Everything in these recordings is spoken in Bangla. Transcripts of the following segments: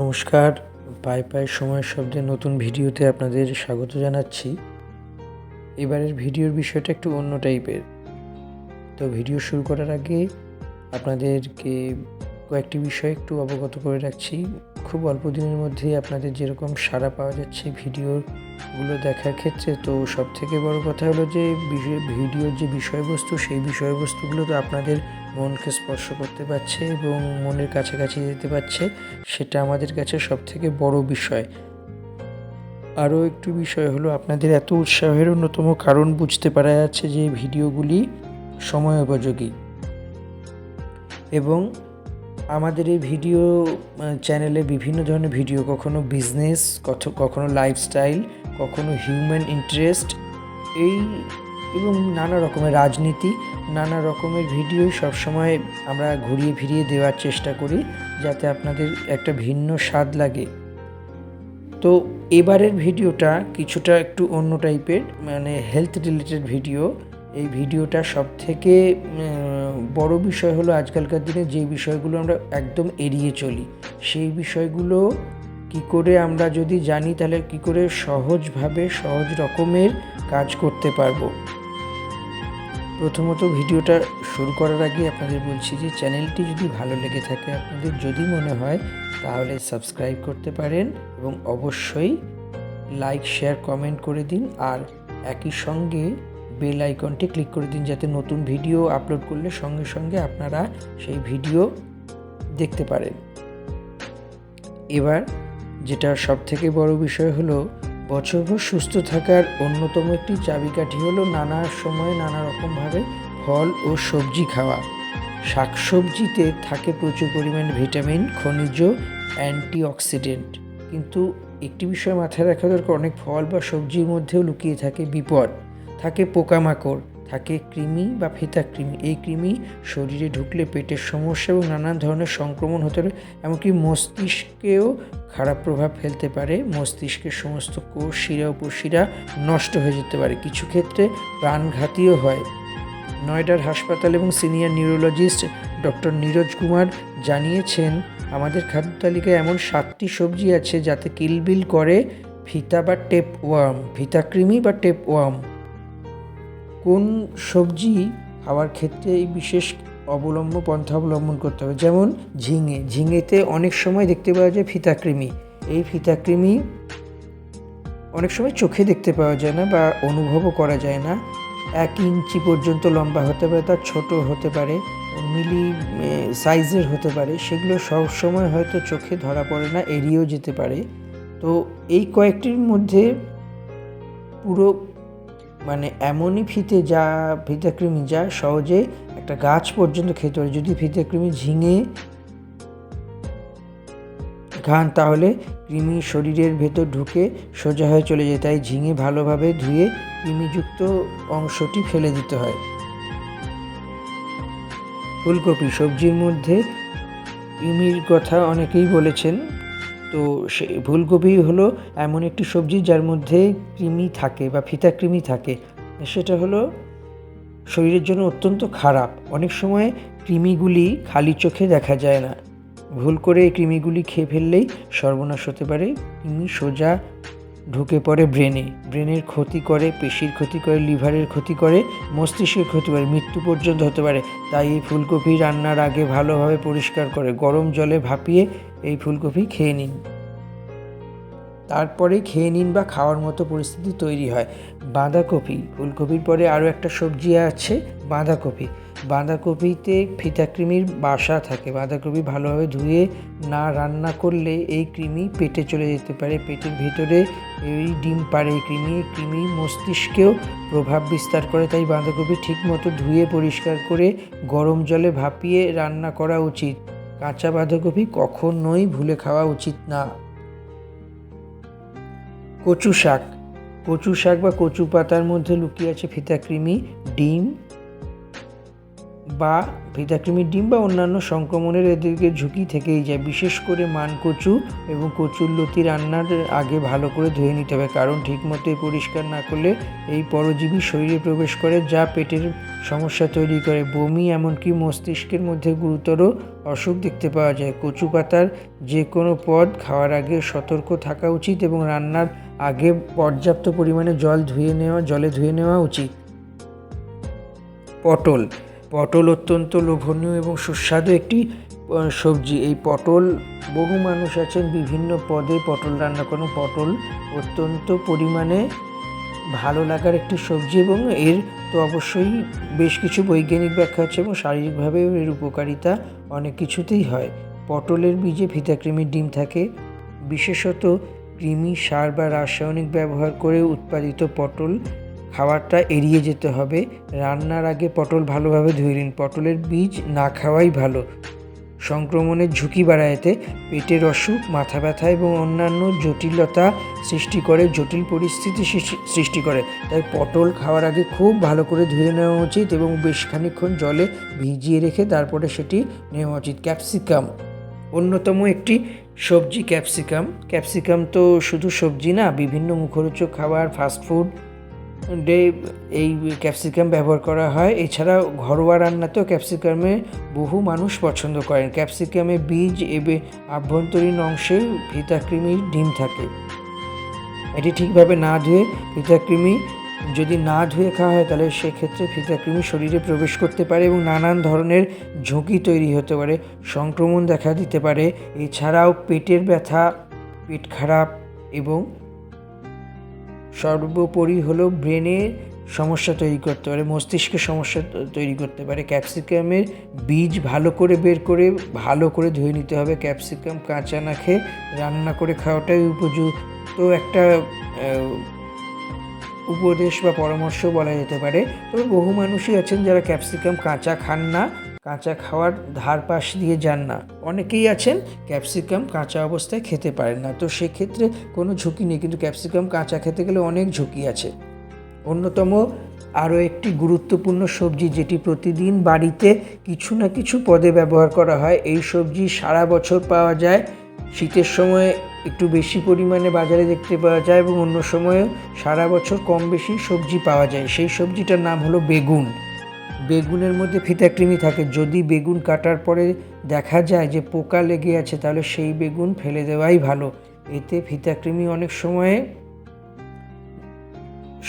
নমস্কার, পায়ে পায়ে সময়ের শব্দে নতুন ভিডিওতে আপনাদের স্বাগত জানাচ্ছি। এবারের ভিডিওর বিষয়টা একটু অন্য টাইপের। তো ভিডিও শুরু করার আগে আপনাদেরকে কয়েকটি বিষয় একটু অবগত করে রাখছি। খুব অল্প দিনের মধ্যেই আপনাদের যেরকম সাড়া পাওয়া যাচ্ছে ভিডিওগুলো দেখার ক্ষেত্রে, তো সবথেকে বড় কথা হলো যে ভিডিওর যে বিষয়বস্তু, সেই বিষয়বস্তুগুলো তো আপনাদের মনকে স্পর্শ করতে পারছে এবং মনের কাছাকাছি যেতে পারছে, সেটা আমাদের কাছে সবথেকে বড় বিষয়। আরও একটু বিষয় হলো, আপনাদের এত উৎসাহের অন্যতম কারণ বুঝতে পারা যাচ্ছে যে ভিডিওগুলি সময় উপযোগী এবং আমাদের এই ভিডিও চ্যানেলে বিভিন্ন ধরনের ভিডিও, কখনো বিজনেস, কখনো লাইফস্টাইল, কখনো হিউম্যান ইন্টারেস্ট এবং নানা রকমের রাজনীতি, নানা রকমের ভিডিও সবসময় আমরা ঘুরিয়ে ফিরিয়ে দেওয়ার চেষ্টা করি যাতে আপনাদের একটা ভিন্ন স্বাদ লাগে। তো এবারের ভিডিওটা কিছুটা একটু অন্য টাইপের, মানে হেলথ রিলেটেড ভিডিও। এই ভিডিওটা সবথেকে বড় বিষয় হলো, আজকালকার দিনে যে বিষয়গুলো আমরা একদম এড়িয়ে চলি, সেই বিষয়গুলো কি করে আমরা যদি জানি তাহলে কি করে সহজভাবে সহজ রকমের কাজ করতে পারবো। প্রথমত ভিডিওটা শুরু করার আগে আপনাদের বলছি যে চ্যানেলটি যদি ভালো লেগে থাকে, আপনাদের যদি মনে হয়, তাহলে সাবস্ক্রাইব করতে পারেন এবং অবশ্যই লাইক, শেয়ার, কমেন্ট করে দিন। আর একই সঙ্গে বেল আইকনটি ক্লিক করে দিন যাতে নতুন ভিডিও আপলোড করলে সঙ্গে সঙ্গে আপনারা সেই ভিডিও দেখতে পারেন। এবার যেটা সবথেকে বড় বিষয় হলো, বছরভর সুস্থ থাকার অন্যতম একটি চাবিকাঠি হলো নানা সময়ে নানা রকমভাবে ফল ও সবজি খাওয়া। শাকসবজিতে থাকে প্রচুর পরিমাণে ভিটামিন, খনিজ, অ্যান্টিঅক্সিডেন্ট। কিন্তু একটি বিষয় মাথায় রাখা দরকার, অনেক ফল বা সবজির মধ্যেও লুকিয়ে থাকে বিপদ। থাকে পোকামাকড়, থাকে কৃমি বা ফিতা কৃমি। এই কৃমি শরীরে ঢুকলে পেটের সমস্যা এবং নানান ধরনের সংক্রমণ হতে পারে, এমনকি মস্তিষ্কেও খারাপ প্রভাব ফেলতে পারে। মস্তিষ্কের সমস্ত কোষ, শিরা, উপশিরা নষ্ট হয়ে যেতে পারে, কিছু ক্ষেত্রে প্রাণঘাতীও হয়। নয়ডার হাসপাতাল এবং senior neurologist doctor Neeraj Kumar জানিয়েছেন, আমাদের খাদ্য তালিকায় এমন 7টি সবজি আছে যাতে কিলবিল করে ফিতাকৃমি বা টেপওয়ার্ম। কোন সবজি খাওয়ার ক্ষেত্রে এই বিশেষ পন্থা অবলম্বন করতে হবে, যেমন ঝিঙেতে অনেক সময় দেখতে পাওয়া যায় ফিতাকৃমি। এই ফিতাকৃমি অনেক সময় চোখে দেখতে পাওয়া যায় না বা অনুভবও করা যায় না। 1 ইঞ্চি পর্যন্ত লম্বা হতে পারে, তার ছোট হতে পারে, মিলি সাইজের হতে পারে। সেগুলো সবসময় হয়তো চোখে ধরা পড়ে না, এড়িয়েও যেতে পারে। তো এই কয়েকটির মধ্যে পুরো এমনই ফিতাকৃমি যা সহজে একটা গাছ পর্যন্ত খেতে পারে। যদি ফিতাকৃমি ঝিঙে খান তাহলে কৃমি শরীরের ভেতর ঢুকে সোজা হয়ে চলে যায়, তাই ঝিঙে ভালোভাবে ধুয়ে কৃমিযুক্ত অংশটি ফেলে দিতে হয়। ফুলকপি সবজির মধ্যে কৃমির কথা অনেকেই বলেছেন, তো ফুলকপি হলো এমন একটি সবজি যার মধ্যে কৃমি থাকে বা ফিতাকৃমি থাকে। সেটা হলো শরীরের জন্য অত্যন্ত খারাপ। অনেক সময় কৃমিগুলি খালি চোখে দেখা যায় না, ভুল করে এই কৃমিগুলি খেয়ে ফেললেই সর্বনাশ হতে পারে। কৃমি সোজা ঢুকে পড়ে ব্রেনের ক্ষতি করে, পেশির ক্ষতি করে, লিভারের ক্ষতি করে, মস্তিষ্কের ক্ষতি করে, মৃত্যু পর্যন্ত হতে পারে। তাই এই ফুলকপি রান্নার আগে ভালোভাবে পরিষ্কার করে গরম জলে ভাপিয়ে এই ফুলকপি খেয়ে নিন, তারপরে খেয়ে নিন বা খাওয়ার মতো পরিস্থিতি তৈরি হয়। বাঁধাকপি, ফুলকপির পরে আরও একটা সবজি আছে বাঁধাকপিতে ফিতাকৃমির বাসা থাকে। বাঁধাকপি ভালোভাবে ধুয়ে না রান্না করলে এই কৃমি পেটে চলে যেতে পারে, পেটের ভিতরে এই ডিম পাড়ে এই কৃমি মস্তিষ্কেও প্রভাব বিস্তার করে। তাই বাঁধাকপি ঠিকমতো ধুয়ে পরিষ্কার করে গরম জলে ভাপিয়ে রান্না করা উচিত। কাঁচা বাঁধাকপি কখনোই ভুলে খাওয়া উচিত না। কচু শাক বা কচু পাতার মধ্যে লুকিয়ে আছে ফিতাকৃমি, ডিম বা ফিতাকৃমির ডিম বা অন্যান্য সংক্রমণের এদিকে ঝুঁকি থেকেই যায়। বিশেষ করে মানকচু এবং কচুরলতি রান্নার আগে ভালো করে ধুয়ে নিতে হবে, কারণ ঠিকমতো পরিষ্কার না করলে এই পরজীবী শরীরে প্রবেশ করে, যা পেটের সমস্যা তৈরি করে, বমি, এমনকি মস্তিষ্কের মধ্যে গুরুতর অসুখ দেখতে পাওয়া যায়। কচু পাতার যে কোনো পদ খাওয়ার আগে সতর্ক থাকা উচিত এবং রান্নার আগে পর্যাপ্ত পরিমাণে জলে ধুয়ে নেওয়া উচিত। পটল অত্যন্ত লোভনীয় এবং সুস্বাদু একটি সবজি। এই পটল, বহু মানুষ আছেন বিভিন্ন পদে পটল রান্না করেন। পটল অত্যন্ত পরিমাণে ভালো লাগার একটি সবজি এবং এর তো অবশ্যই বেশ কিছু বৈজ্ঞানিক ব্যাখ্যা আছে এবং শারীরিকভাবেও এর উপকারিতা অনেক কিছুতেই হয়। পটলের বীজে ফিতাকৃমির ডিম থাকে। বিশেষত কৃমি সার বা রাসায়নিক ব্যবহার করে উৎপাদিত পটল খাওয়াটা এড়িয়ে যেতে হবে। রান্নার আগে পটল ভালোভাবে ধুয়ে নিন। পটলের বীজ না খাওয়াই ভালো। সংক্রমণের ঝুঁকি বাড়ায়, এতে পেটের অসুখ, মাথা ব্যথা এবং অন্যান্য জটিল পরিস্থিতি সৃষ্টি করে। তাই পটল খাওয়ার আগে খুব ভালো করে ধুয়ে নেওয়া উচিত এবং বেশ খানিকক্ষণ জলে ভিজিয়ে রেখে তারপরে সেটি নেওয়া উচিত। ক্যাপসিকাম অন্যতম একটি সবজি। ক্যাপসিকাম তো শুধু সবজি না, বিভিন্ন মুখরোচক খাবার, ফাস্টফুড এই ক্যাপসিকাম ব্যবহার করা হয়। এছাড়াও ঘরোয়া রান্নাতেও ক্যাপসিকামে বহু মানুষ পছন্দ করেন। ক্যাপসিকামে বীজ এবং আভ্যন্তরীণ অংশে ফিতাকৃমির ডিম থাকে। এটি ঠিকভাবে না ধুয়ে যদি না ধুয়ে খাওয়া হয় তাহলে সেক্ষেত্রে ফিতাকৃমি শরীরে প্রবেশ করতে পারে এবং নানান ধরনের ঝুঁকি তৈরি হতে পারে, সংক্রমণ দেখা দিতে পারে। এছাড়াও পেটের ব্যথা, পেট খারাপ এবং সর্বোপরি হলো ব্রেনে সমস্যা তৈরি করতে পারে, মস্তিষ্কের সমস্যা তৈরি করতে পারে। ক্যাপসিকামের বীজ ভালো করে বের করে ভালো করে ধুয়ে নিতে হবে। ক্যাপসিকাম কাঁচা না খেয়ে রান্না করে খাওয়াটাই উপযুক্ত একটা উপদেশ বা পরামর্শ বলা যেতে পারে। তবে বহু মানুষই আছেন যারা ক্যাপসিকাম কাঁচা খান না, কাঁচা খাওয়ার ধার পাশ দিয়ে যান না। অনেকেই আছেন ক্যাপসিকাম কাঁচা অবস্থায় খেতে পারেন না, তো সেক্ষেত্রে কোনো ঝুঁকি নেই, কিন্তু ক্যাপসিকাম কাঁচা খেতে গেলে অনেক ঝুঁকি আছে। অন্যতম আরও একটি গুরুত্বপূর্ণ সবজি যেটি প্রতিদিন বাড়িতে কিছু না কিছু পদে ব্যবহার করা হয়। এই সবজি সারা বছর পাওয়া যায়। শীতের সময় একটু বেশি পরিমাণে বাজারে দেখতে পাওয়া যায় এবং অন্য সময়েও সারা বছর কম বেশি সবজি পাওয়া যায়। সেই সবজিটার নাম হলো বেগুন। বেগুনের মধ্যে ফিতাকৃমি থাকে। যদি বেগুন কাটার পরে দেখা যায় যে পোকা লেগে আছে, তাহলে সেই বেগুন ফেলে দেওয়াই ভালো। এতে ফিতাকৃমি অনেক সময়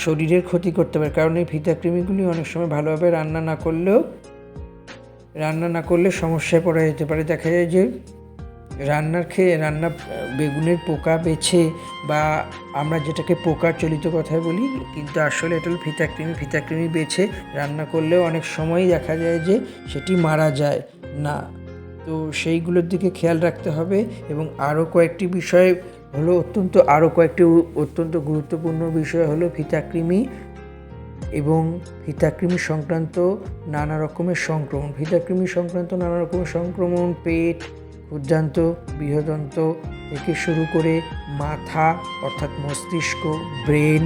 শরীরের ক্ষতি করতে পারে, কারণ এই ফিতাকৃমিগুলি অনেক সময় ভালোভাবে রান্না না করলে সমস্যায় পড়া যেতে পারে। দেখা যায় যে বেগুনের পোকা বেছে, বা আমরা যেটাকে পোকা চলিত কথায় বলি, কিন্তু আসলে এটা হলো ফিতাকৃমি বেছে রান্না করলেও অনেক সময়ই দেখা যায় যে সেটি মারা যায় না। তো সেইগুলোর দিকে খেয়াল রাখতে হবে। এবং আরও কয়েকটি অত্যন্ত গুরুত্বপূর্ণ বিষয় হলো ফিতাকৃমি এবং ফিতাকৃমি সংক্রান্ত নানা রকমের সংক্রমণ, পেট, ক্ষুদ্রান্ত, বৃহদন্ত থেকে শুরু করে মাথা অর্থাৎ মস্তিষ্ক, ব্রেন,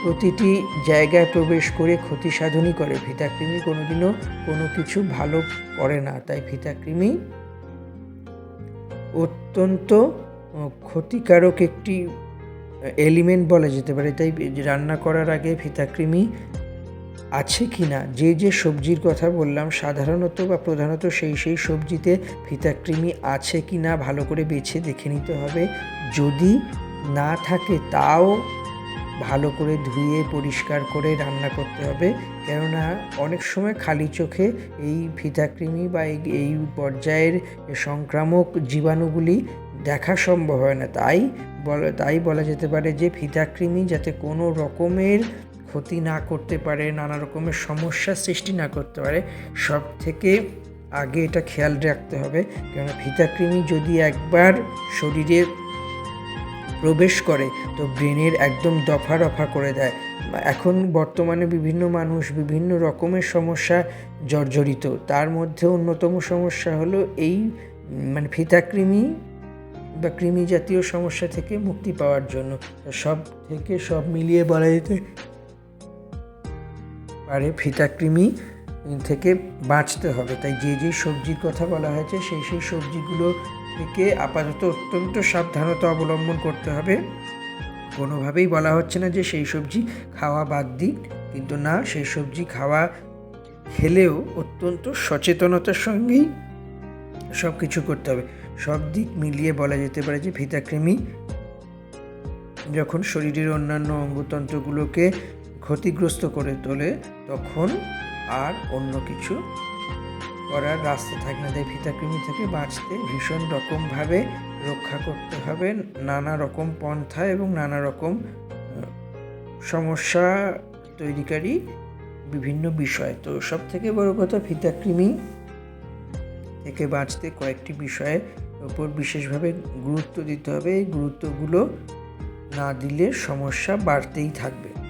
প্রতিটি জায়গায় প্রবেশ করে ক্ষতি সাধনই করে। ফিতাকৃমি কোনোদিনও কোনো কিছু ভালো করে না। তাই ফিতাকৃমি অত্যন্ত ক্ষতিকারক একটি এলিমেন্ট বলা যেতে পারে। তাই রান্না করার আগে ফিতাকৃমি আছে কি না, যে সবজির কথা বললাম সাধারণত বা প্রধানত সেই সবজিতে ফিতাকৃমি আছে কি না ভালো করে বেছে দেখে নিতে হবে। যদি না থাকে তাও ভালো করে ধুয়ে পরিষ্কার করে রান্না করতে হবে, কেননা অনেক সময় খালি চোখে এই ফিতাকৃমি বা এই পর্যায়ের সংক্রামক জীবাণুগুলি দেখা সম্ভব হয় না। তাই বলা যেতে পারে যে ফিতাকৃমি যাতে কোনো রকমের ক্ষতি না করতে পারে, নানা রকমের সমস্যার সৃষ্টি না করতে পারে, সব থেকে আগে এটা খেয়াল রাখতে হবে। কেননা ফিতাকৃমি যদি একবার শরীরে প্রবেশ করে তো ব্রেনের একদম দফা রফা করে দেয়। এখন বর্তমানে বিভিন্ন মানুষ বিভিন্ন রকমের সমস্যা জর্জরিত। তার মধ্যে অন্যতম সমস্যা হলো এই ফিতাকৃমি বা কৃমি জাতীয় সমস্যা থেকে মুক্তি পাওয়ার জন্য সব মিলিয়ে বলা যেতে পারে ফিতাকৃমি থেকে বাঁচতে হবে। তাই যে যে সবজির কথা বলা হয়েছে সেই সেই সবজিগুলো থেকে আপাতত অত্যন্ত সাবধানতা অবলম্বন করতে হবে। কোনোভাবেই বলা হচ্ছে না যে সেই সবজি খাওয়া বাদ দিক, কিন্তু না, সেই সবজি খেলেও অত্যন্ত সচেতনতার সঙ্গেই সব কিছু করতে হবে। সব দিক মিলিয়ে বলা যেতে পারে যে ফিতাকৃমি যখন শরীরের অন্যান্য অঙ্গতন্ত্রগুলোকে ক্ষতিগ্রস্ত করে তোলে তখন আর অন্য কিছু করার রাস্তা থাকে না। তাই ফিতাকৃমি থেকে বাঁচতে ভীষণ রকমভাবে রক্ষা করতে হবে নানা রকম পন্থা এবং নানা রকম সমস্যা তৈরিকারী বিভিন্ন বিষয়। তো সব থেকে বড় কথা, ফিতাকৃমি থেকে বাঁচতে কয়েকটি বিষয়ের উপর বিশেষভাবে গুরুত্ব দিতে হবে। এই গুরুত্বগুলো না দিলে সমস্যা বাড়তেই থাকবে।